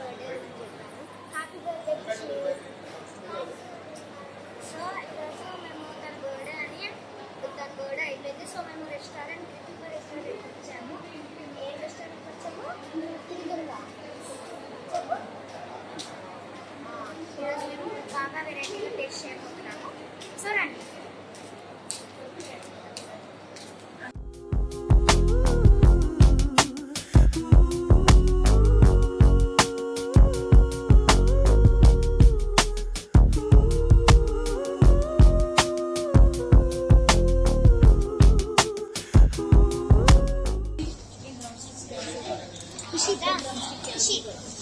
Birthday అని చెప్పాను. Happy birthday ఖుషి. So ఈరోజు మేము తన బర్త్డే అని తన బర్త్డే అయిపోయింది. సో మేము రెస్టారెంట్ వచ్చాము. ఏ రెస్టారెంట్కి వచ్చాము? తిరుగుగా చెప్పు. ఈరోజు మేము బాగా వెరైటీలు టేస్ట్ చేయబోతున్నాము. సో రండి. ఖుషి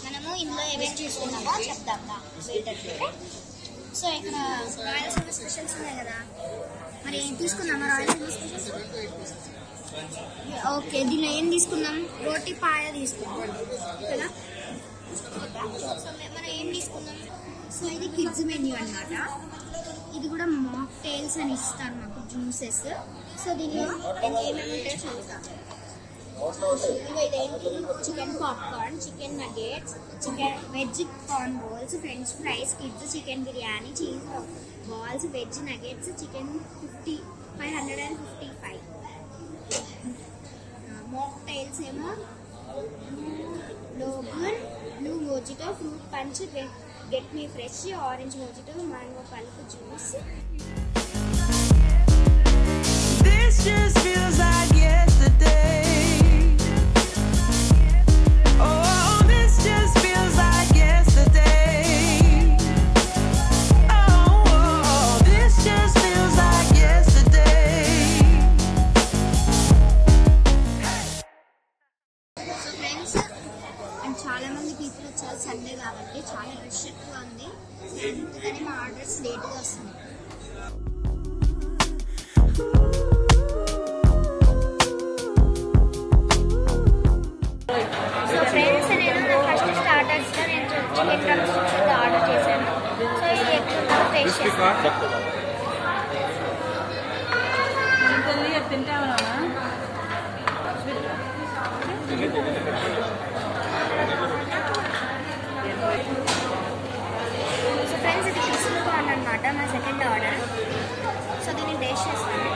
మనము ఇందులో ఏమేమి తీసుకున్నామో చెప్తాం వెయిటర్కి. సో ఇక్కడ రాయలసీమ స్పెషల్స్ ఉన్నాయి కదా, మరి ఏం తీసుకున్నామా రాయలసీమ స్పెషల్స్? ఓకే, దీనిలో ఏం తీసుకున్నాం? రోటీ పాయ తీసుకున్నాం కదా. సో మనం ఏం తీసుకున్నాం? సో ఇది కిడ్స్ మెన్యూ అన్నమాట. ఇది కూడా మాక్ టైల్స్ అని ఇస్తారు మాకు, జ్యూసెస్. సో దీనిలో ఏమేమి ఉంటాయో చూద్దాం. ఇదేంటి? Chicken popcorn, chicken nuggets, chicken veg corn rolls, french fries, kids chicken biryani, cheese balls, veg nuggets, chicken 555. Mocktails ఏమో lagoon, blue mojito, fruit punch, get me fresh, orange mojito, mango pulp juice. This just feels like yesterday. Oh, this just feels like yesterday. Oh, this just feels like yesterday. So friends, and చాలా మంది people వచ్చారు Sunday కాబట్టి చాలా rush ఎక్కువ ఉంది. అందుకని మా orders లేట్గా వస్తుంది. సో ఫ్రెండ్స్, నేను నా ఫస్ట్ స్టార్టర్స్లో నేను చికెన్ డ్రమ్స్టిక్స్ ఆర్డర్ చేశాను. సో ఇది ఎక్కువ టేస్ట్ చేస్తాను. సో ఫ్రెండ్స్, ఇది క్రిస్పీ కార్న్ అనమాట, మా సెకండ్ ఆర్డర్. సో దీన్ని టేస్ట్ చేస్తాను.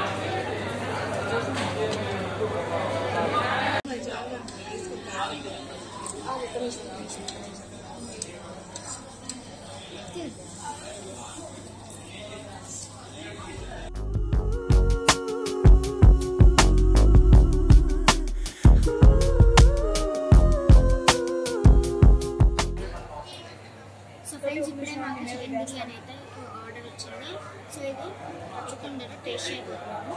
సో ఫ్రెండ్స్, ఇప్పుడే మాకు చికెన్ బిర్యానీ అయితే ఆర్డర్ వచ్చింది. సో ఇది చికెన్ టేస్ట్ చేయబోతున్నాము.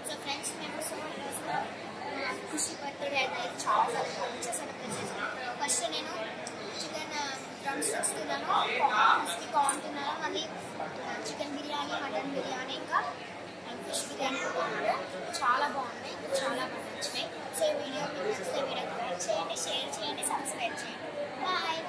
సో ఫ్రెండ్స్, మేము ఖుషి బర్త్డే అనేది చాలా మంచిగా సెలబ్రేట్ చేసాను. ఫస్ట్ నేను చికెన్ డ్రమ్ స్టిక్స్ తిన్నాను, క్రిస్పీ కార్న్ తిన్నాను, మళ్ళీ చికెన్ బిర్యానీ, మటన్ బిర్యానీ, ఇంకా ఫిష్ బిర్యానీ తిన్నాను. చాలా బాగున్నాయి, చాలా బాగా నచ్చినాయి. సో ఈ వీడియో మీకు నచ్చితే వీడియోకి లైక్ చేయండి, షేర్ చేయండి, సబ్స్క్రైబ్ చేయండి. బాయ్.